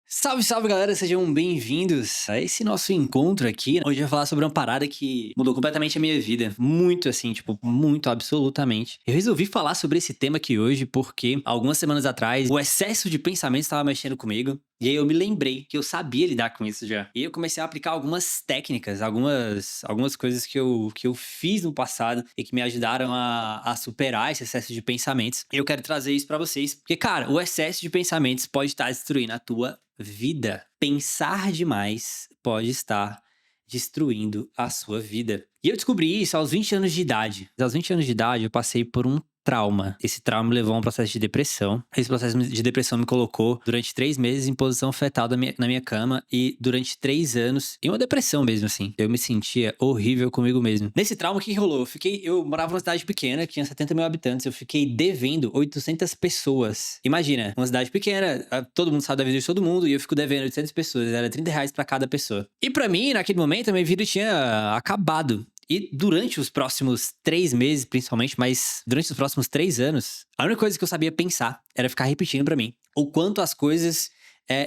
Salve, salve galera, sejam bem-vindos a esse nosso encontro aqui. Hoje eu vou falar sobre uma parada que mudou completamente a minha vida. Muito assim, tipo, muito absolutamente. Eu resolvi falar sobre esse tema aqui hoje porque algumas semanas atrás o excesso de pensamentos estava mexendo comigo. E aí eu me lembrei que eu sabia lidar com isso já. E eu comecei a aplicar algumas técnicas, algumas coisas que eu fiz no passado e que me ajudaram a superar esse excesso de pensamentos. E eu quero trazer isso pra vocês, porque, cara, o excesso de pensamentos pode estar destruindo a tua vida. Pensar demais pode estar destruindo a sua vida. E eu descobri isso aos 20 anos de idade. Aos 20 anos de idade, eu passei por um trauma. Esse trauma me levou a um processo de depressão. Esse processo de depressão me colocou durante 3 meses em posição fetal na minha cama e durante 3 anos em uma depressão mesmo, assim. Eu me sentia horrível comigo mesmo. Nesse trauma, o que rolou? Eu morava numa cidade pequena, que tinha 70 mil habitantes. Eu fiquei devendo 800 pessoas. Imagina, uma cidade pequena, todo mundo sabe da vida de todo mundo, e eu fico devendo 800 pessoas. Era R$ 30 pra cada pessoa. E pra mim, naquele momento, a minha vida tinha acabado. E durante os próximos 3 meses, principalmente, mas durante os próximos 3 anos, a única coisa que eu sabia pensar era ficar repetindo pra mim o quanto as coisas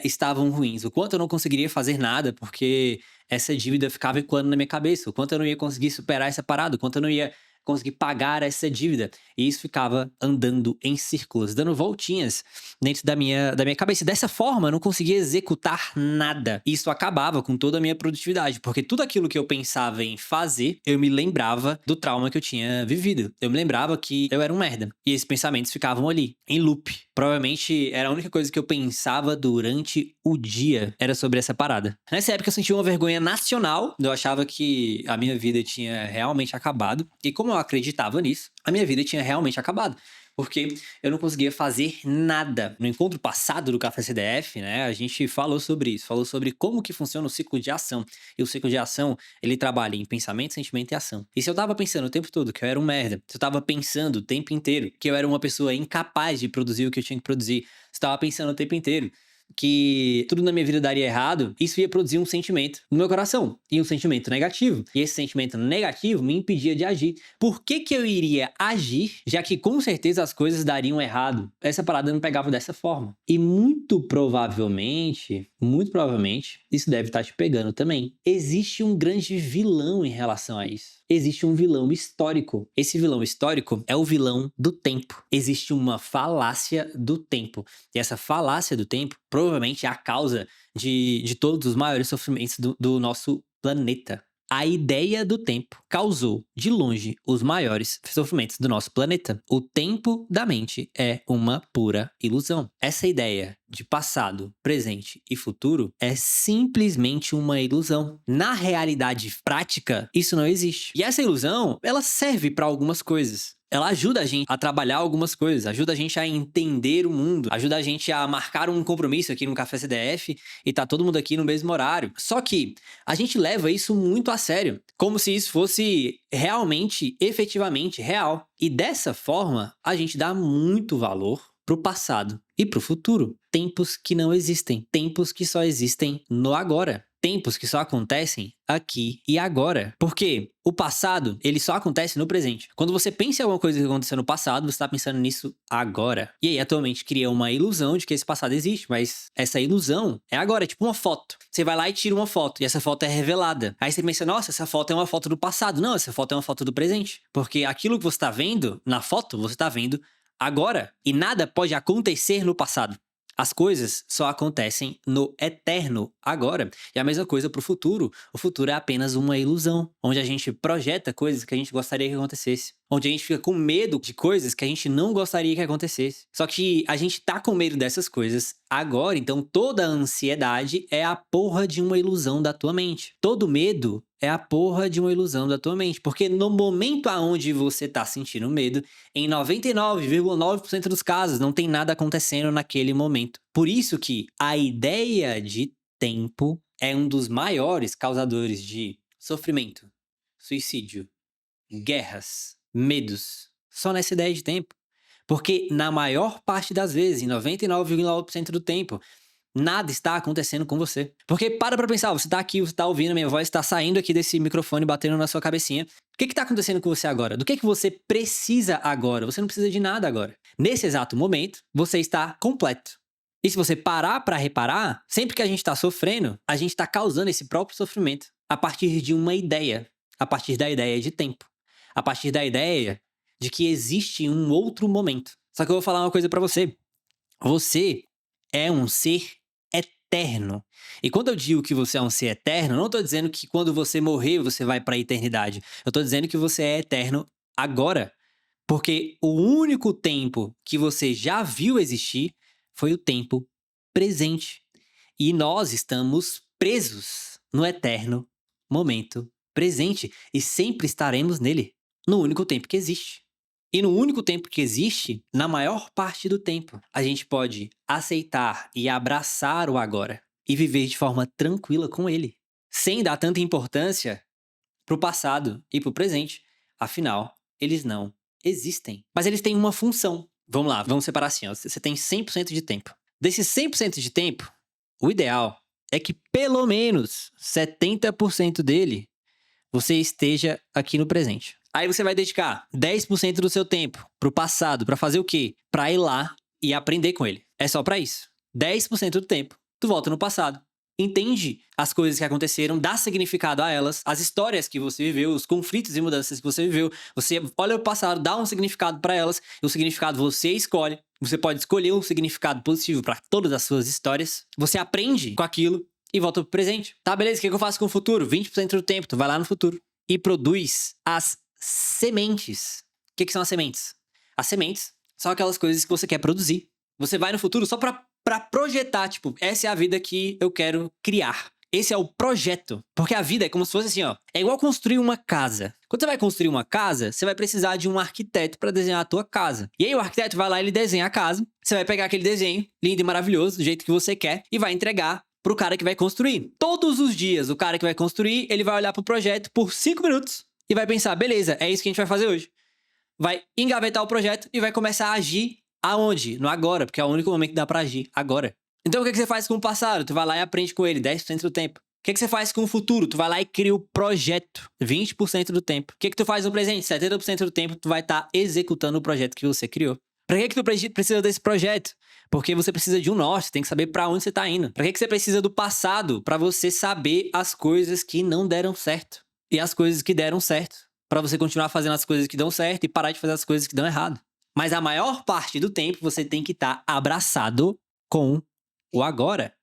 estavam ruins, o quanto eu não conseguiria fazer nada porque essa dívida ficava ecoando na minha cabeça, o quanto eu não ia conseguir superar essa parada, o quanto eu não ia conseguir pagar essa dívida. E isso ficava andando em círculos, dando voltinhas dentro da minha cabeça. Dessa forma, eu não conseguia executar nada. Isso acabava com toda a minha produtividade, porque tudo aquilo que eu pensava em fazer, eu me lembrava do trauma que eu tinha vivido. Eu me lembrava que eu era um merda. E esses pensamentos ficavam ali, em loop. Provavelmente era a única coisa que eu pensava durante o dia, era sobre essa parada. Nessa época eu sentia uma vergonha nacional, eu achava que a minha vida tinha realmente acabado. E como eu acreditava nisso, a minha vida tinha realmente acabado. Porque eu não conseguia fazer nada. No encontro passado do Café CDF, né, a gente falou sobre isso. Falou sobre como que funciona o ciclo de ação. E o ciclo de ação, ele trabalha em pensamento, sentimento e ação. E se eu tava pensando o tempo todo que eu era um merda, se eu tava pensando o tempo inteiro que eu era uma pessoa incapaz de produzir o que eu tinha que produzir, se eu tava pensando o tempo inteiro que tudo na minha vida daria errado, isso ia produzir um sentimento no meu coração, e um sentimento negativo. E esse sentimento negativo me impedia de agir. Por que que eu iria agir, já que com certeza as coisas dariam errado? Essa parada não pegava dessa forma. E muito provavelmente, isso deve estar te pegando também. Existe um grande vilão em relação a isso. Existe um vilão histórico. Esse vilão histórico é o vilão do tempo. Existe uma falácia do tempo. E essa falácia do tempo provavelmente é a causa de todos os maiores sofrimentos do nosso planeta. A ideia do tempo causou, de longe, os maiores sofrimentos do nosso planeta. O tempo da mente é uma pura ilusão. Essa ideia de passado, presente e futuro é simplesmente uma ilusão. Na realidade prática, isso não existe. E essa ilusão, ela serve para algumas coisas. Ela ajuda a gente a trabalhar algumas coisas, ajuda a gente a entender o mundo, ajuda a gente a marcar um compromisso aqui no Café CDF e tá todo mundo aqui no mesmo horário. Só que a gente leva isso muito a sério, como se isso fosse realmente, efetivamente real. E dessa forma, a gente dá muito valor pro passado e pro futuro. Tempos que não existem, tempos que só existem no agora. Tempos que só acontecem aqui e agora. Porque o passado, ele só acontece no presente. Quando você pensa em alguma coisa que aconteceu no passado, você está pensando nisso agora. E aí, atualmente, cria uma ilusão de que esse passado existe, mas essa ilusão é agora, é tipo uma foto. Você vai lá e tira uma foto, e essa foto é revelada. Aí você pensa, nossa, essa foto é uma foto do passado. Não, essa foto é uma foto do presente. Porque aquilo que você está vendo na foto, você está vendo agora. E nada pode acontecer no passado. As coisas só acontecem no eterno agora. E a mesma coisa pro futuro. O futuro é apenas uma ilusão, onde a gente projeta coisas que a gente gostaria que acontecesse. Onde a gente fica com medo de coisas que a gente não gostaria que acontecesse. Só que a gente tá com medo dessas coisas agora, então toda a ansiedade é a porra de uma ilusão da tua mente. Todo medo é a porra de uma ilusão da tua mente. Porque no momento aonde você tá sentindo medo, em 99,9% dos casos, não tem nada acontecendo naquele momento. Por isso que a ideia de tempo é um dos maiores causadores de sofrimento, suicídio, guerras, medos. Só nessa ideia de tempo. Porque na maior parte das vezes, em 99,9% do tempo, nada está acontecendo com você. Porque para pra pensar, você tá aqui, você tá ouvindo a minha voz, tá saindo aqui desse microfone, batendo na sua cabecinha. O que que tá acontecendo com você agora? Do que você precisa agora? Você não precisa de nada agora. Nesse exato momento, você está completo. E se você parar pra reparar, sempre que a gente tá sofrendo, a gente tá causando esse próprio sofrimento a partir de uma ideia, a partir da ideia de tempo, a partir da ideia de que existe um outro momento. Só que eu vou falar uma coisa pra você. Você é um ser eterno. E quando eu digo que você é um ser eterno, eu não tô dizendo que quando você morrer você vai pra eternidade. Eu tô dizendo que você é eterno agora. Porque o único tempo que você já viu existir foi o tempo presente. E nós estamos presos no eterno momento presente e sempre estaremos nele, no único tempo que existe. E no único tempo que existe, na maior parte do tempo, a gente pode aceitar e abraçar o agora e viver de forma tranquila com ele, sem dar tanta importância pro passado e pro presente. Afinal, eles não existem. Mas eles têm uma função. Vamos lá, vamos separar assim, ó. Você tem 100% de tempo. Desses 100% de tempo, o ideal é que pelo menos 70% dele você esteja aqui no presente. Aí você vai dedicar 10% do seu tempo pro passado, pra fazer o quê? Pra ir lá e aprender com ele. É só pra isso. 10% do tempo, tu volta no passado. Entende as coisas que aconteceram, dá significado a elas, as histórias que você viveu, os conflitos e mudanças que você viveu. Você olha o passado, dá um significado pra elas, e o significado você escolhe. Você pode escolher um significado positivo pra todas as suas histórias. Você aprende com aquilo e volta pro presente. Tá, beleza, o que eu faço com o futuro? 20% do tempo, tu vai lá no futuro e produz as sementes. O que são as sementes? As sementes são aquelas coisas que você quer produzir. Você vai no futuro só pra projetar, tipo, essa é a vida que eu quero criar. Esse é o projeto. Porque a vida é como se fosse assim, ó. É igual construir uma casa. Quando você vai construir uma casa, você vai precisar de um arquiteto para desenhar a tua casa. E aí o arquiteto vai lá e ele desenha a casa. Você vai pegar aquele desenho, lindo e maravilhoso, do jeito que você quer, e vai entregar pro cara que vai construir. Todos os dias, o cara que vai construir, ele vai olhar pro projeto por 5 minutos e vai pensar, beleza, é isso que a gente vai fazer hoje. Vai engavetar o projeto e vai começar a agir aonde? No agora, porque é o único momento que dá pra agir, agora. Então o que você faz com o passado? Tu vai lá e aprende com ele 10% do tempo. O que você faz com o futuro? Tu vai lá e cria o projeto 20% do tempo. O que tu faz no presente? 70% do tempo tu vai estar executando o projeto que você criou. Pra que tu precisa desse projeto? Porque você precisa de um norte, tem que saber pra onde você tá indo. Pra que você precisa do passado? Pra você saber as coisas que não deram certo e as coisas que deram certo. Pra você continuar fazendo as coisas que dão certo e parar de fazer as coisas que dão errado. Mas a maior parte do tempo você tem que estar abraçado com o agora.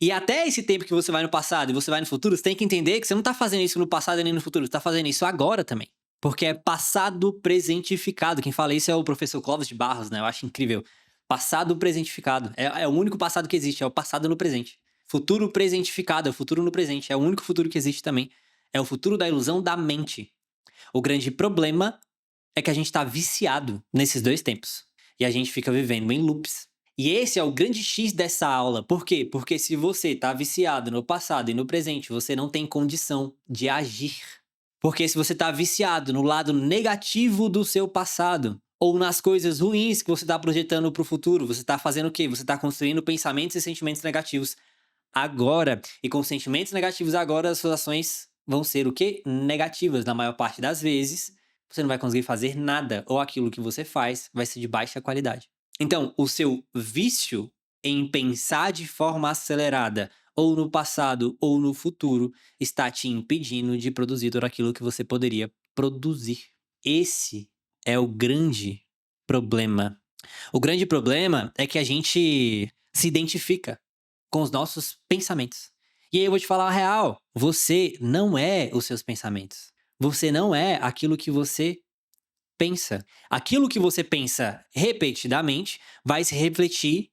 E até esse tempo que você vai no passado e você vai no futuro, você tem que entender que você não tá fazendo isso no passado nem no futuro, você tá fazendo isso agora também. Porque é passado presentificado. Quem fala isso é o professor Clóvis de Barros, né? Eu acho incrível. Passado presentificado. É o único passado que existe, é o passado no presente. Futuro presentificado, é o futuro no presente. É o único futuro que existe também. É o futuro da ilusão da mente. O grande problema é que a gente tá viciado nesses dois tempos. E a gente fica vivendo em loops. E esse é o grande X dessa aula. Por quê? Porque se você tá viciado no passado e no presente, você não tem condição de agir. Porque se você tá viciado no lado negativo do seu passado, ou nas coisas ruins que você tá projetando pro futuro, você tá fazendo o quê? Você tá construindo pensamentos e sentimentos negativos agora. E com sentimentos negativos agora, as suas ações vão ser o quê? Negativas. Na maior parte das vezes, você não vai conseguir fazer nada. Ou aquilo que você faz vai ser de baixa qualidade. Então, o seu vício em pensar de forma acelerada, ou no passado ou no futuro, está te impedindo de produzir tudo aquilo que você poderia produzir. Esse é o grande problema. O grande problema é que a gente se identifica com os nossos pensamentos. E aí eu vou te falar a real: você não é os seus pensamentos. Você não é aquilo que você pensa. Aquilo que você pensa repetidamente vai se refletir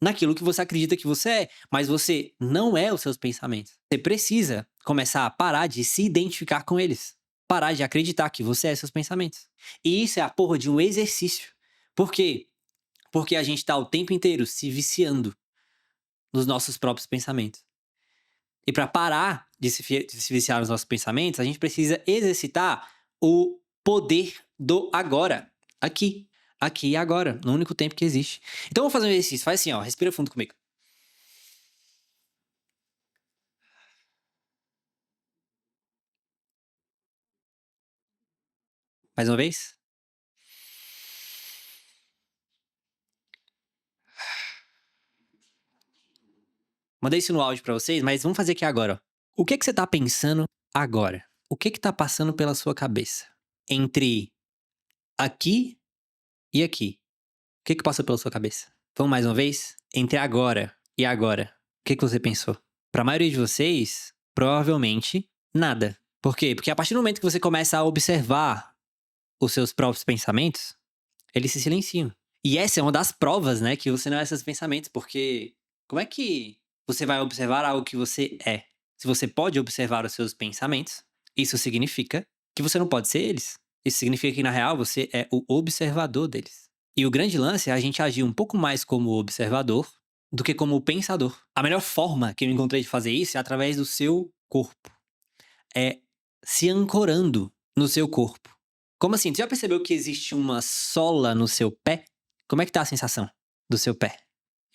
naquilo que você acredita que você é, mas você não é os seus pensamentos. Você precisa começar a parar de se identificar com eles. Parar de acreditar que você é seus pensamentos. E isso é a porra de um exercício. Por quê? Porque a gente tá o tempo inteiro se viciando nos nossos próprios pensamentos. E para parar de se viciar nos nossos pensamentos, a gente precisa exercitar o poder do agora. Aqui. Aqui e agora. No único tempo que existe. Então vamos fazer um exercício. Faz assim, ó. Respira fundo comigo. Mais uma vez. Mandei isso no áudio pra vocês, mas vamos fazer aqui agora, ó. O que você tá pensando agora? O que tá passando pela sua cabeça? Entre aqui e aqui. O que passa pela sua cabeça? Vamos mais uma vez? Entre agora e agora. O que você pensou? Pra maioria de vocês, provavelmente nada. Por quê? Porque a partir do momento que você começa a observar os seus próprios pensamentos, eles se silenciam. E essa é uma das provas, né, que você não é esses pensamentos, porque como é que você vai observar algo que você é? Se você pode observar os seus pensamentos, isso significa que você não pode ser eles. Isso significa que, na real, você é o observador deles. E o grande lance é a gente agir um pouco mais como observador do que como pensador. A melhor forma que eu encontrei de fazer isso é através do seu corpo. É se ancorando no seu corpo. Como assim? Você já percebeu que existe uma sola no seu pé? Como é que tá a sensação do seu pé?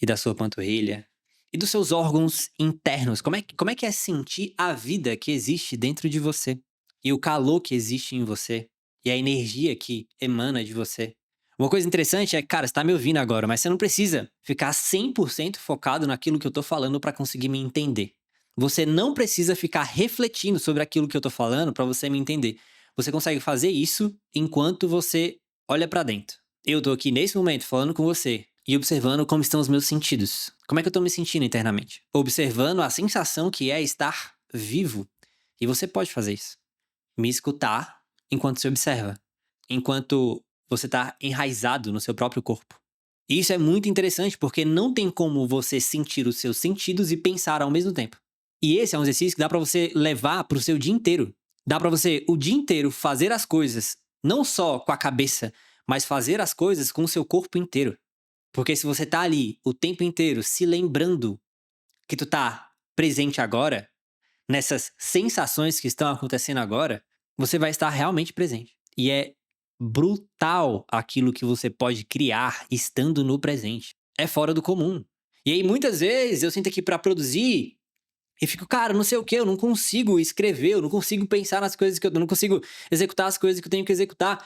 E da sua panturrilha? E dos seus órgãos internos? Como é que é sentir a vida que existe dentro de você? E o calor que existe em você? E a energia que emana de você? Uma coisa interessante é, cara, você tá me ouvindo agora, mas você não precisa ficar 100% focado naquilo que eu tô falando pra conseguir me entender. Você não precisa ficar refletindo sobre aquilo que eu tô falando pra você me entender. Você consegue fazer isso enquanto você olha pra dentro. Eu tô aqui nesse momento falando com você e observando como estão os meus sentidos. Como é que eu tô me sentindo internamente? Observando a sensação que é estar vivo. E você pode fazer isso. Me escutar enquanto se observa. Enquanto você tá enraizado no seu próprio corpo. E isso é muito interessante porque não tem como você sentir os seus sentidos e pensar ao mesmo tempo. E esse é um exercício que dá pra você levar pro seu dia inteiro. Dá pra você o dia inteiro fazer as coisas não só com a cabeça, mas fazer as coisas com o seu corpo inteiro. Porque se você tá ali o tempo inteiro se lembrando que tu tá presente agora, nessas sensações que estão acontecendo agora, você vai estar realmente presente. E é brutal aquilo que você pode criar estando no presente. É fora do comum. E aí muitas vezes eu sinto aqui pra produzir e fico, cara, não sei o que, eu não consigo escrever, eu não consigo pensar nas coisas que eu não consigo executar as coisas que eu tenho que executar.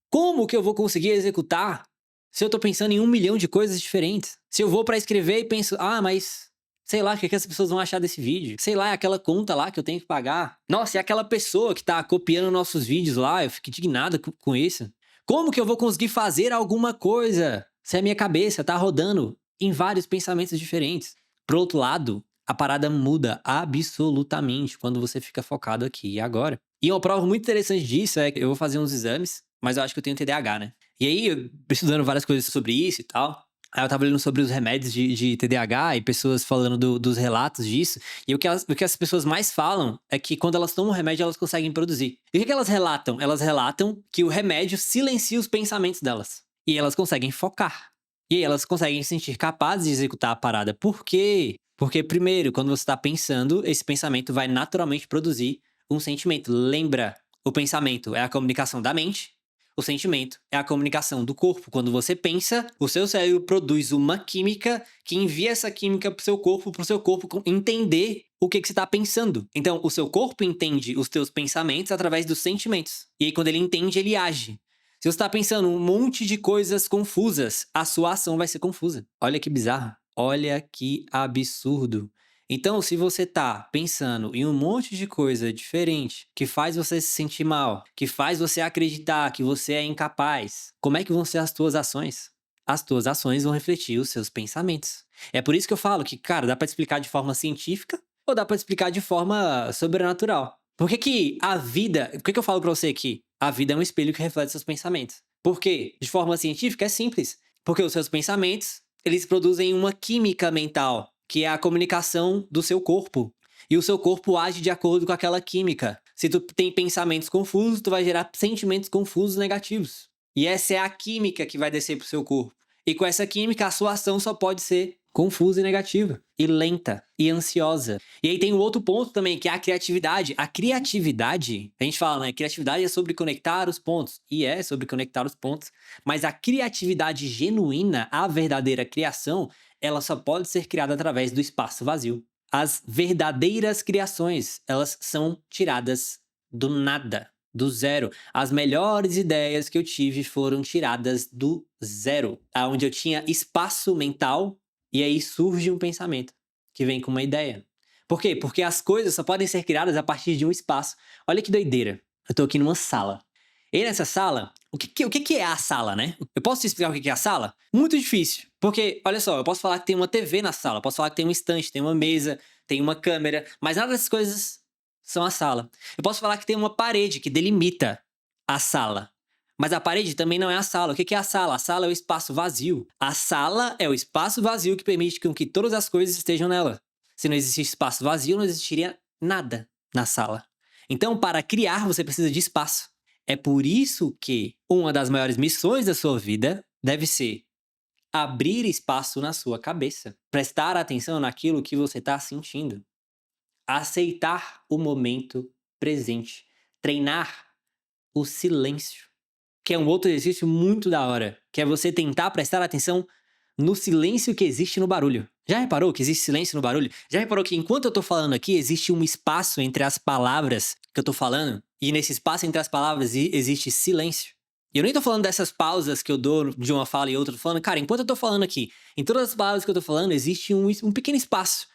Como que eu vou conseguir executar se eu tô pensando em 1 milhão de coisas diferentes? Se eu vou pra escrever e penso, mas sei lá, o que as pessoas vão achar desse vídeo? Sei lá, é aquela conta lá que eu tenho que pagar. Nossa, é aquela pessoa que tá copiando nossos vídeos lá, eu fico indignado com isso. Como que eu vou conseguir fazer alguma coisa se a minha cabeça tá rodando em vários pensamentos diferentes? Por outro lado, a parada muda absolutamente quando você fica focado aqui e agora. E uma prova muito interessante disso é que eu vou fazer uns exames, mas eu acho que eu tenho TDAH, né? E aí, eu estudando várias coisas sobre isso e tal. Aí eu tava lendo sobre os remédios de TDAH e pessoas falando dos relatos disso. E o que as pessoas mais falam é que quando elas tomam o remédio, elas conseguem produzir. E o que elas relatam? Elas relatam que o remédio silencia os pensamentos delas. E elas conseguem focar. E aí elas conseguem se sentir capazes de executar a parada. Por quê? Porque, primeiro, quando você tá pensando, esse pensamento vai naturalmente produzir um sentimento. Lembra, o pensamento é a comunicação da mente. O sentimento é a comunicação do corpo. Quando você pensa, o seu cérebro produz uma química que envia essa química pro seu corpo entender o que você está pensando. Então, o seu corpo entende os teus pensamentos através dos sentimentos. E aí, quando ele entende, ele age. Se você está pensando um monte de coisas confusas, a sua ação vai ser confusa. Olha que bizarro. Olha que absurdo. Então, se você tá pensando em um monte de coisa diferente que faz você se sentir mal, que faz você acreditar que você é incapaz, como é que vão ser as tuas ações? As tuas ações vão refletir os seus pensamentos. É por isso que eu falo que, cara, dá pra explicar de forma científica ou dá pra explicar de forma sobrenatural. Por que que a vida... Por que que eu falo pra você que a vida é um espelho que reflete seus pensamentos? Porque, de forma científica, é simples. Porque os seus pensamentos, eles produzem uma química mental, que é a comunicação do seu corpo. E o seu corpo age de acordo com aquela química. Se tu tem pensamentos confusos, tu vai gerar sentimentos confusos negativos. E essa é a química que vai descer pro seu corpo. E com essa química, a sua ação só pode ser confusa e negativa. E lenta. E ansiosa. E aí tem um outro ponto também, que é a criatividade. A criatividade, a gente fala, né? Criatividade é sobre conectar os pontos. E é sobre conectar os pontos. Mas a criatividade genuína, a verdadeira criação, ela só pode ser criada através do espaço vazio. As verdadeiras criações, elas são tiradas do nada, do zero. As melhores ideias que eu tive foram tiradas do zero, onde eu tinha espaço mental e aí surge um pensamento. que vem com uma ideia. Por quê? Porque as coisas só podem ser criadas a partir de um espaço. Olha que doideira. Eu tô aqui numa sala. E nessa sala, o que é a sala, né? Eu posso te explicar o que é a sala? Muito difícil. Porque, olha só, eu posso falar que tem uma TV na sala, posso falar que tem um estante, tem uma mesa, tem uma câmera, mas nada dessas coisas são a sala. Eu posso falar que tem uma parede que delimita a sala. Mas a parede também não é a sala. O que é a sala? A sala é o espaço vazio. A sala é o espaço vazio que permite que todas as coisas estejam nela. Se não existisse espaço vazio, não existiria nada na sala. Então, para criar, você precisa de espaço. É por isso que uma das maiores missões da sua vida deve ser abrir espaço na sua cabeça. Prestar atenção naquilo que você está sentindo. Aceitar o momento presente. Treinar o silêncio. Que é um outro exercício muito da hora. Que é você tentar prestar atenção no silêncio que existe no barulho. Já reparou que existe silêncio no barulho? Já reparou que enquanto eu tô falando aqui, existe um espaço entre as palavras que eu tô falando? E nesse espaço entre as palavras existe silêncio. E eu nem tô falando dessas pausas que eu dou de uma fala e outra. Tô falando, cara, enquanto eu tô falando aqui, em todas as palavras que eu tô falando, existe um pequeno espaço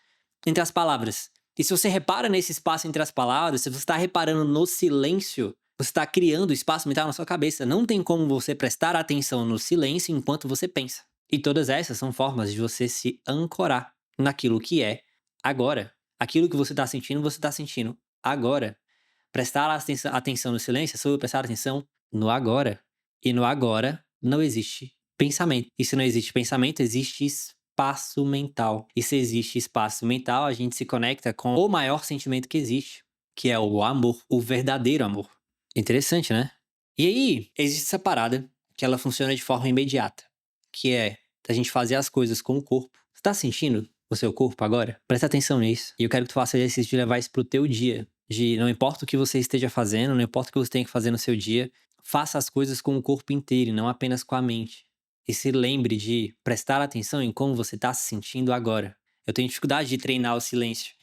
entre as palavras. E se você repara nesse espaço entre as palavras, se você tá reparando no silêncio, você está criando espaço mental na sua cabeça. Não tem como você prestar atenção no silêncio enquanto você pensa. E todas essas são formas de você se ancorar naquilo que é agora. Aquilo que você está sentindo agora. Prestar atenção no silêncio é sobre prestar atenção no agora. E no agora não existe pensamento. E se não existe pensamento, existe espaço mental. E se existe espaço mental, a gente se conecta com o maior sentimento que existe, que é o amor, o verdadeiro amor. Interessante, né? E aí, existe essa parada que ela funciona de forma imediata, que é a gente fazer as coisas com o corpo. Você tá sentindo o seu corpo agora? Presta atenção nisso. E eu quero que tu faça o exercício de levar isso pro teu dia. De não importa o que você esteja fazendo, não importa o que você tenha que fazer no seu dia, faça as coisas com o corpo inteiro e não apenas com a mente. E se lembre de prestar atenção em como você tá se sentindo agora. Eu tenho dificuldade de treinar o silêncio.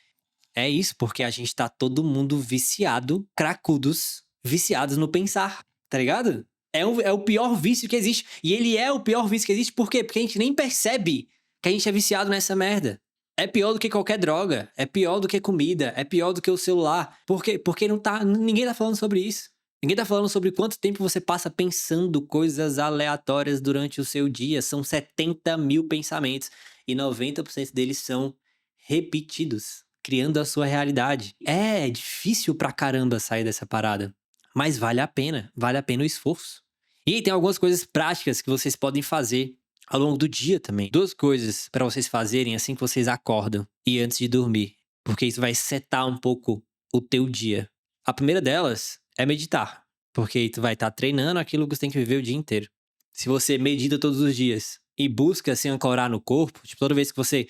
É isso, porque a gente tá todo mundo viciado, cracudos, viciados no pensar, tá ligado? É o pior vício que existe. E ele é o pior vício que existe, por quê? Porque a gente nem percebe que a gente é viciado nessa merda. É pior do que qualquer droga, é pior do que comida, é pior do que o celular. Por quê? Porque ninguém tá falando sobre isso. Ninguém tá falando sobre quanto tempo você passa pensando coisas aleatórias durante o seu dia. São 70 mil pensamentos e 90% deles são repetidos, criando a sua realidade. É difícil pra caramba sair dessa parada, mas vale a pena o esforço. E tem algumas coisas práticas que vocês podem fazer ao longo do dia também. 2 coisas pra vocês fazerem assim que vocês acordam e antes de dormir, porque isso vai setar um pouco o teu dia. A primeira delas é meditar, porque aí tu vai estar treinando aquilo que você tem que viver o dia inteiro. Se você medita todos os dias e busca se ancorar no corpo, tipo, toda vez que você,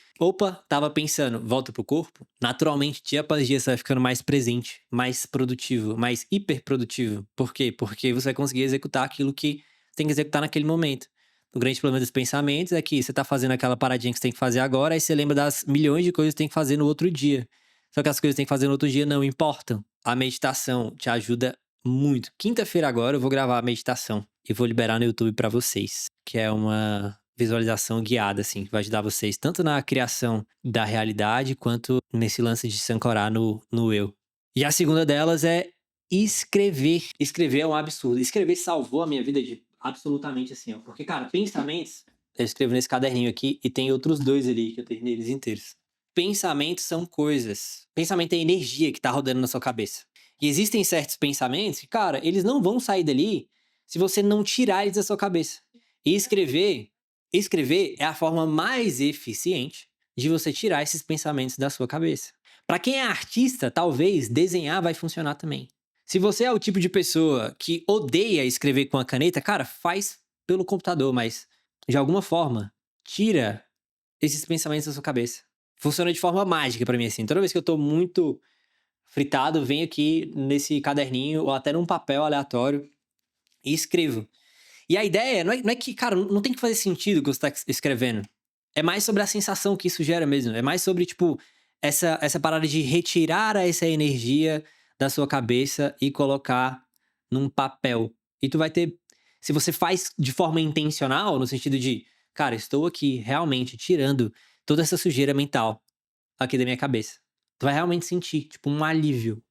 tava pensando, volta pro corpo, naturalmente, dia após dia, você vai ficando mais presente, mais produtivo, mais hiperprodutivo. Por quê? Porque você vai conseguir executar aquilo que tem que executar naquele momento. O grande problema dos pensamentos é que você tá fazendo aquela paradinha que você tem que fazer agora, aí você lembra das milhões de coisas que tem que fazer no outro dia. Só que as coisas que tem que fazer no outro dia não importam. A meditação te ajuda muito. Quinta-feira agora eu vou gravar a meditação e vou liberar no YouTube pra vocês, que é uma visualização guiada, assim, que vai ajudar vocês tanto na criação da realidade quanto nesse lance de se ancorar no eu. E a segunda delas é escrever. Escrever é um absurdo. Escrever salvou a minha vida de absolutamente assim, ó. Porque, cara, pensamentos, eu escrevo nesse caderninho aqui e tem outros 2 ali que eu terminei eles inteiros. Pensamentos são coisas. Pensamento é energia que tá rodando na sua cabeça. E existem certos pensamentos que, cara, eles não vão sair dali se você não tirar eles da sua cabeça. E escrever é a forma mais eficiente de você tirar esses pensamentos da sua cabeça. Para quem é artista, talvez desenhar vai funcionar também. Se você é o tipo de pessoa que odeia escrever com a caneta, cara, faz pelo computador, mas de alguma forma, tira esses pensamentos da sua cabeça. Funciona de forma mágica pra mim, assim. Toda vez que eu tô muito fritado, venho aqui nesse caderninho ou até num papel aleatório e escrevo. E a ideia não é que, cara, não tem que fazer sentido o que você tá escrevendo. É mais sobre a sensação que isso gera mesmo. É mais sobre, tipo, essa parada de retirar essa energia da sua cabeça e colocar num papel. E tu vai ter... Se você faz de forma intencional, no sentido de, cara, estou aqui realmente tirando toda essa sujeira mental. aqui da minha cabeça. Tu vai realmente sentir, tipo, um alívio.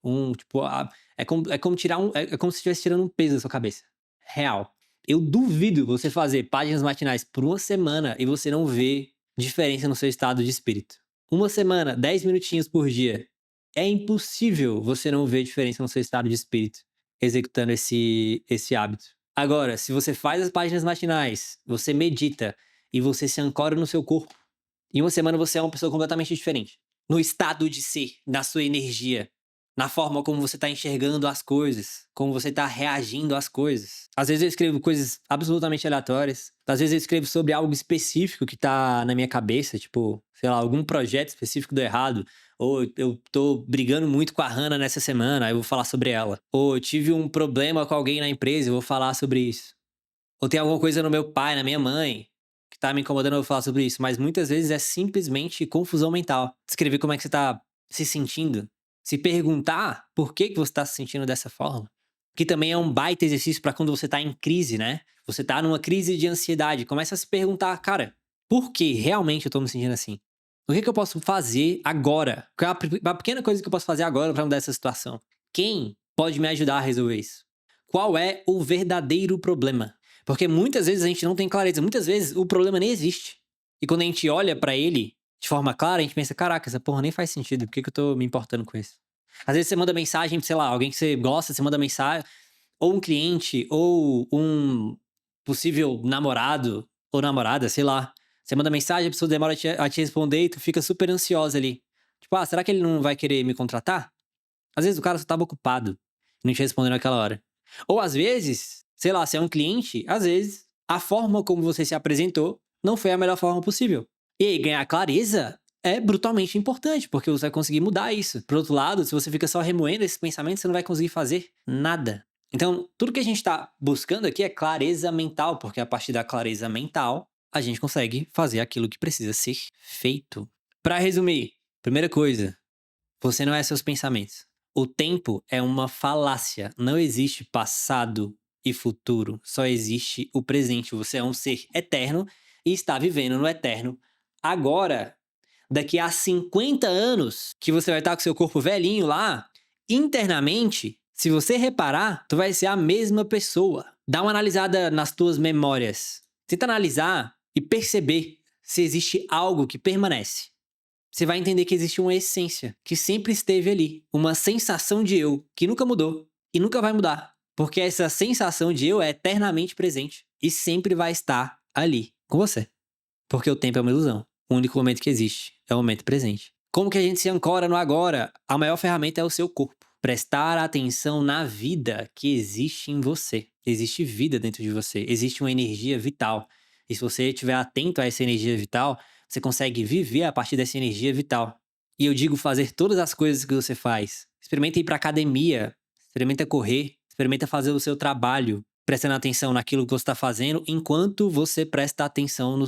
É como tirar é como se estivesse tirando um peso da sua cabeça. Real. Eu duvido você fazer páginas matinais por uma semana e você não ver diferença no seu estado de espírito. Uma semana, 10 minutinhos por dia. É impossível você não ver diferença no seu estado de espírito executando esse hábito. Agora, se você faz as páginas matinais, você medita e você se ancora no seu corpo, em uma semana você é uma pessoa completamente diferente. No estado de ser, na sua energia, na forma como você tá enxergando as coisas, como você tá reagindo às coisas. Às vezes eu escrevo coisas absolutamente aleatórias, às vezes eu escrevo sobre algo específico que tá na minha cabeça, tipo, sei lá, algum projeto específico deu errado, ou eu tô brigando muito com a Hannah nessa semana, aí eu vou falar sobre ela. Ou eu tive um problema com alguém na empresa, eu vou falar sobre isso. Ou tem alguma coisa no meu pai, na minha mãe, que tá me incomodando, eu vou falar sobre isso. Mas muitas vezes é simplesmente confusão mental. Escrever como é que você tá se sentindo. Se perguntar por que que você tá se sentindo dessa forma. Que também é um baita exercício pra quando você tá em crise, né? Você tá numa crise de ansiedade. Começa a se perguntar, cara, por que realmente eu tô me sentindo assim? O que que eu posso fazer agora? Qual é a pequena coisa que eu posso fazer agora pra mudar essa situação? Quem pode me ajudar a resolver isso? Qual é o verdadeiro problema? Porque muitas vezes a gente não tem clareza. Muitas vezes o problema nem existe. E quando a gente olha pra ele de forma clara, a gente pensa, caraca, essa porra nem faz sentido. Por que que eu tô me importando com isso? Às vezes você manda mensagem, sei lá, alguém que você gosta, você manda mensagem, ou um cliente, ou um possível namorado ou namorada, sei lá. Você manda mensagem, a pessoa demora a te responder e tu fica super ansiosa ali. Tipo, será que ele não vai querer me contratar? Às vezes o cara só tava ocupado e não te respondeu naquela hora. Ou às vezes, sei lá, se é um cliente, às vezes a forma como você se apresentou não foi a melhor forma possível. E aí, ganhar clareza é brutalmente importante, porque você vai conseguir mudar isso. Por outro lado, se você fica só remoendo esses pensamentos, você não vai conseguir fazer nada. Então, tudo que a gente tá buscando aqui é clareza mental, porque a partir da clareza mental, a gente consegue fazer aquilo que precisa ser feito. Pra resumir, primeira coisa, você não é seus pensamentos. O tempo é uma falácia. Não existe passado e futuro. Só existe o presente. Você é um ser eterno e está vivendo no eterno agora. Daqui a 50 anos, que você vai estar com seu corpo velhinho lá, internamente, se você reparar, tu vai ser a mesma pessoa. Dá uma analisada nas tuas memórias. Tenta analisar e perceber se existe algo que permanece. Você vai entender que existe uma essência que sempre esteve ali. Uma sensação de eu que nunca mudou e nunca vai mudar. Porque essa sensação de eu é eternamente presente e sempre vai estar ali com você. Porque o tempo é uma ilusão. O único momento que existe é o momento presente. Como que a gente se ancora no agora? A maior ferramenta é o seu corpo. Prestar atenção na vida que existe em você. Existe vida dentro de você. Existe uma energia vital. E se você estiver atento a essa energia vital, você consegue viver a partir dessa energia vital. E eu digo fazer todas as coisas que você faz. Experimenta ir para academia, experimenta correr, experimenta fazer o seu trabalho, prestando atenção naquilo que você está fazendo, enquanto você presta atenção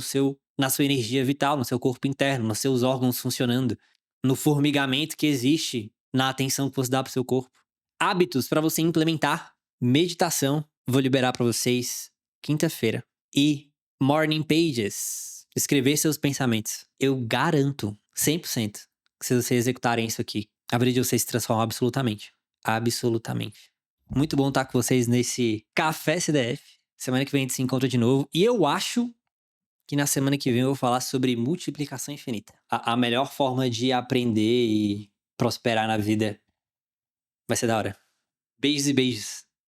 na sua energia vital, no seu corpo interno, nos seus órgãos funcionando, no formigamento que existe na atenção que você dá para o seu corpo. Hábitos para você implementar. Meditação, vou liberar para vocês quinta-feira. E morning pages, escrever seus pensamentos. Eu garanto, 100%, que se vocês executarem isso aqui, a vida de vocês se transforma absolutamente. Absolutamente. Muito bom estar com vocês nesse Café CDF. Semana que vem a gente se encontra de novo. E eu acho que na semana que vem eu vou falar sobre multiplicação infinita. A melhor forma de aprender e prosperar na vida vai ser da hora. Beijos e beijos.